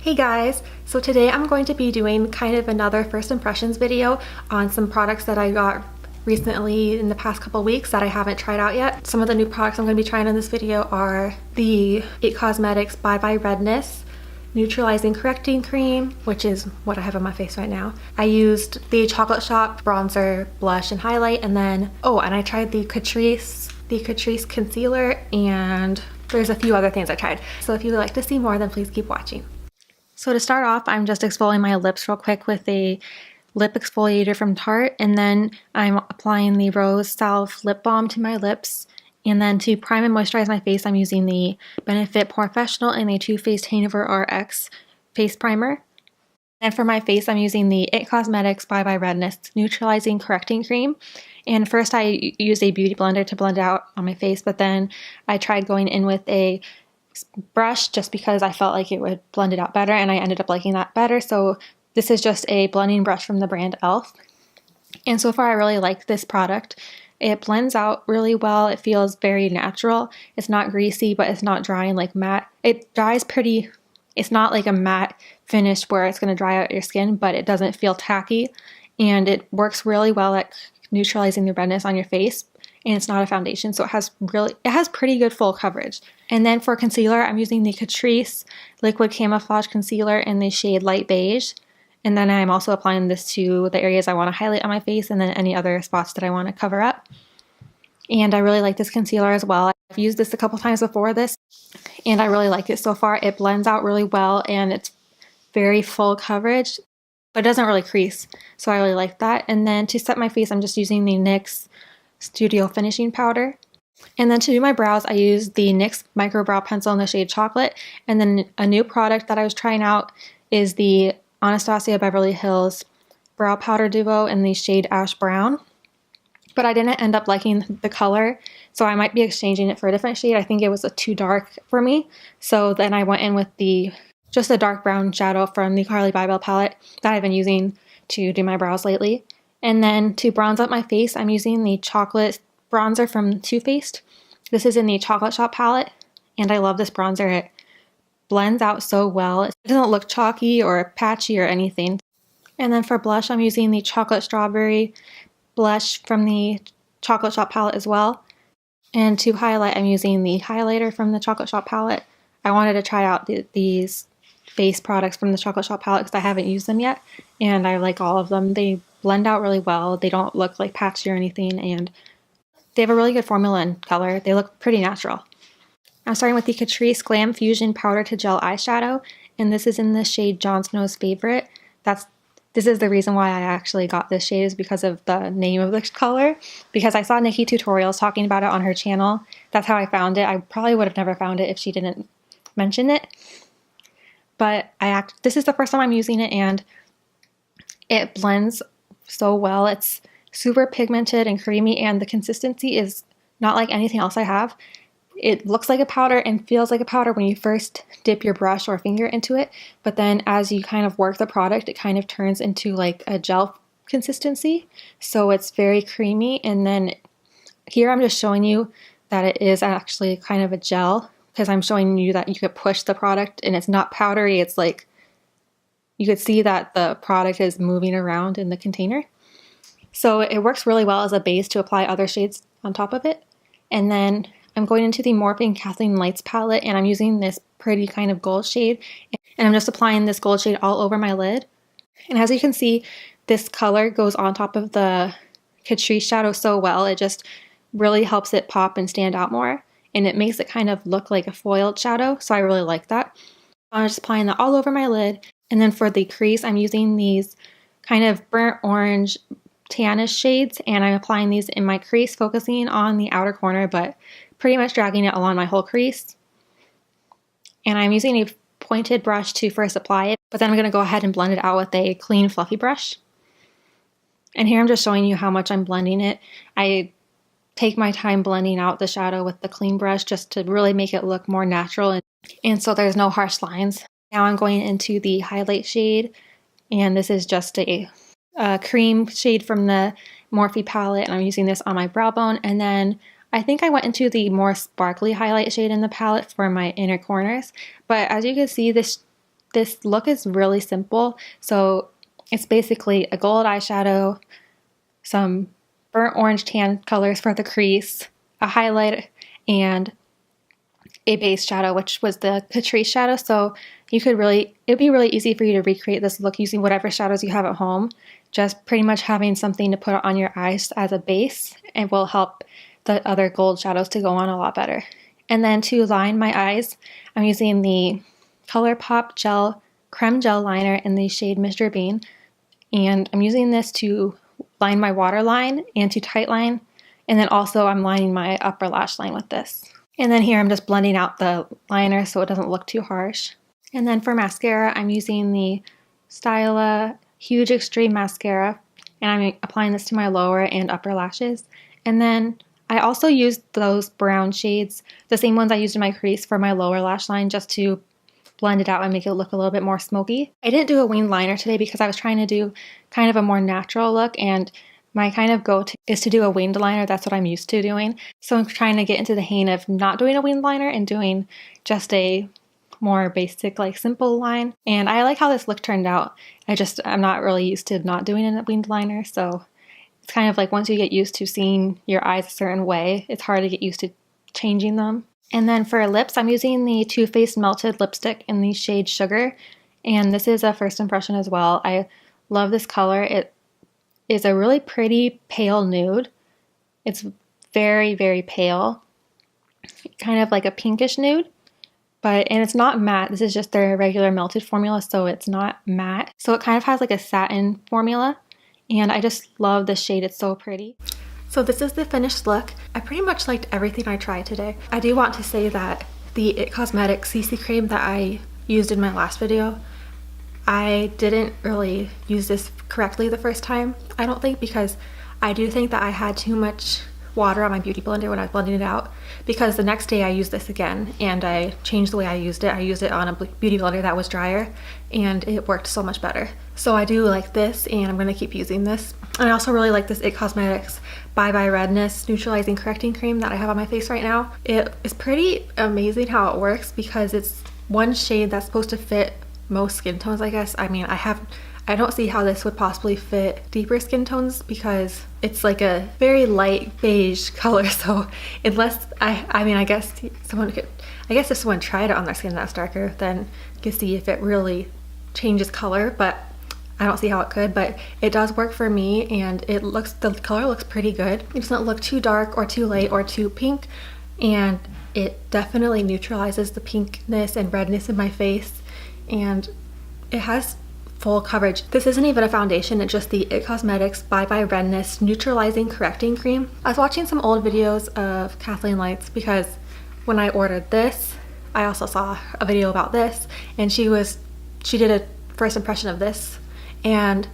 Hey guys, so today I'm going to be doing kind of another first impressions video on some products that I got recently in the past couple weeks that I haven't tried out yet. Some of the new products I'm going to be trying in this video are the IT Cosmetics Bybel Redness Neutralizing Correcting Cream, which is what I have on my face right now. I used the Chocolate Shop bronzer, blush, and highlight, and then, and I tried the Catrice concealer, and there's a few other things I tried. So if you would like to see more, then please keep watching. So to start off, I'm just exfoliating my lips real quick with a lip exfoliator from Tarte, and then I'm applying the Rose Salve lip balm to my lips. And then to prime and moisturize my face, I'm using the Benefit Porefessional and the Too Faced Hangover RX face primer. And for my face, I'm using the IT Cosmetics Bybel Redness Neutralizing Correcting Cream. And first I used a beauty blender to blend it out on my face, but then I tried going in with a brush just because I felt like it would blend it out better, and I ended up liking that better. So this is just a blending brush from the brand e.l.f. And so far I really like this product. It blends out really well. It feels very natural. It's not greasy, but it's not drying like matte. It dries pretty, it's not like a matte finish where it's going to dry out your skin, but it doesn't feel tacky, and it works really well at neutralizing the redness on your face. And it's not a foundation, so it has pretty good full coverage. And then for concealer, I'm using the Catrice Liquid Camouflage Concealer in the shade Light Beige. And then I'm also applying this to the areas I want to highlight on my face, and then any other spots that I want to cover up. And I really like this concealer as well. I've used this a couple times before this, and I really like it so far. It blends out really well, and it's very full coverage, but it doesn't really crease, so I really like that. And then to set my face, I'm just using the NYX Studio Finishing Powder. And then to do my brows, I used the NYX Micro Brow Pencil in the shade Chocolate. And then a new product that I was trying out is the Anastasia Beverly Hills Brow Powder Duo in the shade Ash Brown. But I didn't end up liking the color, so I might be exchanging it for a different shade. I think it was too dark for me. So then I went in with just a dark brown shadow from the Carli Bybel palette that I've been using to do my brows lately. And then to bronze up my face, I'm using the chocolate bronzer from Too Faced. This is in the Chocolate Shop palette, and I love this bronzer. It blends out so well. It doesn't look chalky or patchy or anything. And then for blush, I'm using the Chocolate Strawberry blush from the Chocolate Shop palette as well. And to highlight, I'm using the highlighter from the Chocolate Shop palette. I wanted to try out these face products from the Chocolate Shop palette because I haven't used them yet, and I like all of them. They blend out really well. They don't look like patchy or anything, and they have a really good formula and color. They look pretty natural. I'm starting with the Catrice Glam Fusion Powder to Gel Eyeshadow, and this is in the shade Jon Snow's Favorite. This is the reason why I actually got this shade, is because of the name of the color, because I saw Nikki Tutorials talking about it on her channel. That's how I found it. I probably would have never found it if she didn't mention it. But this is the first time I'm using it, and it blends so well. It's super pigmented and creamy, and the consistency is not like anything else I have. It looks like a powder and feels like a powder when you first dip your brush or finger into it, but then as you kind of work the product, it kind of turns into like a gel consistency. So it's very creamy, and then here I'm just showing you that it is actually kind of a gel, because I'm showing you that you could push the product and it's not powdery. It's like you could see that the product is moving around in the container. So it works really well as a base to apply other shades on top of it. And then I'm going into the Morphe and KathleenLights palette, and I'm using this pretty kind of gold shade. And I'm just applying this gold shade all over my lid. And as you can see, this color goes on top of the Catrice shadow so well. It just really helps it pop and stand out more. And it makes it kind of look like a foiled shadow, so I really like that. I'm just applying that all over my lid. And then for the crease, I'm using these kind of burnt orange tannish shades, and I'm applying these in my crease, focusing on the outer corner, but pretty much dragging it along my whole crease. And I'm using a pointed brush to first apply it, but then I'm going to go ahead and blend it out with a clean, fluffy brush. And here I'm just showing you how much I'm blending it. I take my time blending out the shadow with the clean brush just to really make it look more natural, and so there's no harsh lines. Now I'm going into the highlight shade, and this is just a cream shade from the Morphe palette, and I'm using this on my brow bone. And then I think I went into the more sparkly highlight shade in the palette for my inner corners, but as you can see, this this look is really simple. So it's basically a gold eyeshadow, some burnt orange tan colors for the crease, a highlight, and a base shadow, which was the Catrice shadow. So it'd be really easy for you to recreate this look using whatever shadows you have at home. Just pretty much having something to put on your eyes as a base, and will help the other gold shadows to go on a lot better. And then to line my eyes, I'm using the ColourPop Gel Creme Gel Liner in the shade Mr. Bean. And I'm using this to line my waterline and to tightline. And then also I'm lining my upper lash line with this. And then here I'm just blending out the liner so it doesn't look too harsh. And then for mascara, I'm using the Stila Huge Extreme Mascara. And I'm applying this to my lower and upper lashes. And then I also used those brown shades, the same ones I used in my crease for my lower lash line, just to blend it out and make it look a little bit more smoky. I didn't do a winged liner today because I was trying to do kind of a more natural look, and my kind of go-to is to do a winged liner. That's what I'm used to doing. So I'm trying to get into the hang of not doing a winged liner and doing just a more basic, like simple line. And I like how this look turned out. I'm not really used to not doing a winged liner, so it's kind of like once you get used to seeing your eyes a certain way, it's hard to get used to changing them. And then for lips, I'm using the Too Faced Melted Lipstick in the shade Sugar. And this is a first impression as well. I love this color. It is a really pretty pale nude. It's very, very pale. Kind of like a pinkish nude. And it's not matte. This is just their regular melted formula, so it's not matte. So it kind of has like a satin formula. And I just love this shade. It's so pretty. So this is the finished look. I pretty much liked everything I tried today. I do want to say that the IT Cosmetics CC cream that I used in my last video, I didn't really use this correctly the first time, I don't think, because I do think that I had too much water on my beauty blender when I was blending it out, because the next day I used this again and I changed the way I used it. I used it on a beauty blender that was drier and it worked so much better. So I do like this and I'm going to keep using this. And I also really like this IT Cosmetics Bybel Redness Neutralizing Correcting Cream that I have on my face right now. It is pretty amazing how it works because it's one shade that's supposed to fit most skin tones, I guess. I mean, I don't see how this would possibly fit deeper skin tones because it's like a very light beige color. So unless I guess if someone tried it on their skin that's darker, then you can see if it really changes color, but I don't see how it could. But it does work for me, and the color looks pretty good. It doesn't look too dark or too light or too pink, and it definitely neutralizes the pinkness and redness in my face, and it has full coverage. This isn't even a foundation, it's just the IT Cosmetics Bybel Redness Neutralizing Correcting Cream. I was watching some old videos of KathleenLights because when I ordered this, I also saw a video about this, and she did a first impression of this, and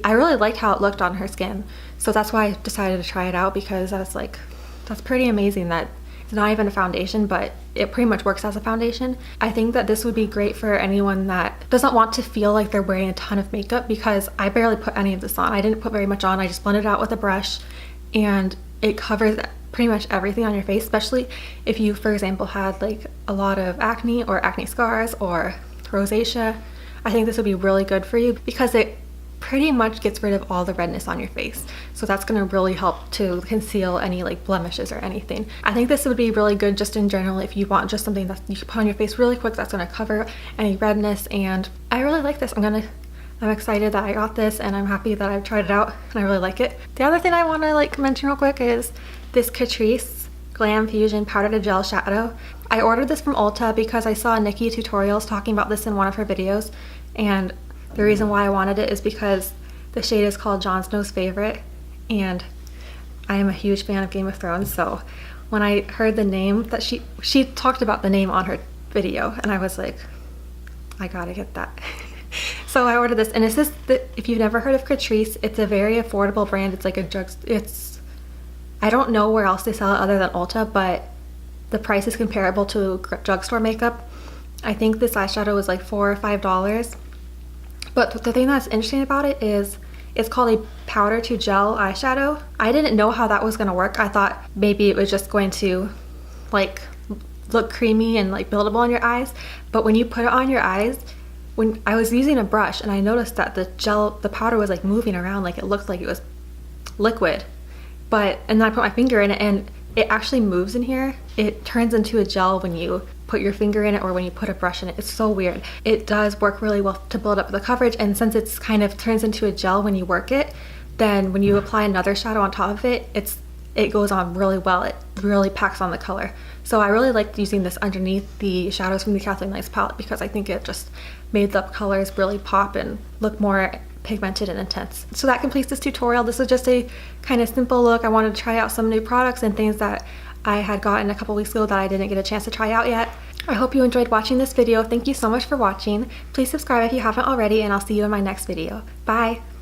I really liked how it looked on her skin. So that's why I decided to try it out, because I was like, that's pretty amazing that it's not even a foundation, but it pretty much works as a foundation. I think that this would be great for anyone that doesn't want to feel like they're wearing a ton of makeup, because I barely put any of this on. I didn't put very much on. I just blended it out with a brush, and it covers pretty much everything on your face, especially if you, for example, had like a lot of acne or acne scars or rosacea. I think this would be really good for you because it pretty much gets rid of all the redness on your face. So that's going to really help to conceal any like blemishes or anything. I think this would be really good just in general if you want just something that you can put on your face really quick that's going to cover any redness, and I really like this. I'm excited that I got this, and I'm happy that I've tried it out and I really like it. The other thing I want to like mention real quick is this Catrice Glam Fusion Powder to Gel Shadow. I ordered this from Ulta because I saw Nikki Tutorials talking about this in one of her videos, and the reason why I wanted it is because the shade is called Jon Snow's Favorite, and I am a huge fan of Game of Thrones, so when I heard the name that she talked about the name on her video, and I was like, I gotta get that. So I ordered this, and if you've never heard of Catrice, it's a very affordable brand. It's like I don't know where else they sell it other than Ulta, but the price is comparable to drugstore makeup. I think this eyeshadow was like $4 or $5. But the thing that's interesting about it is it's called a powder to gel eyeshadow. I didn't know how that was going to work. I thought maybe it was just going to like look creamy and like buildable on your eyes. But when you put it on your eyes, when I was using a brush and I noticed that the powder was like moving around, like it looked like it was liquid. And then I put my finger in it and it actually moves in here. It turns into a gel when you put your finger in it or when you put a brush in it. It's so weird. It does work really well to build up the coverage, and since it's kind of turns into a gel when you work it, then when you apply another shadow on top of it, it goes on really well. It really packs on the color. So I really liked using this underneath the shadows from the KathleenLights palette because I think it just made the colors really pop and look more pigmented and intense. So that completes this tutorial. This is just a kind of simple look. I wanted to try out some new products and things that I had gotten a couple weeks ago that I didn't get a chance to try out yet. I hope you enjoyed watching this video. Thank you so much for watching. Please subscribe if you haven't already, and I'll see you in my next video. Bye!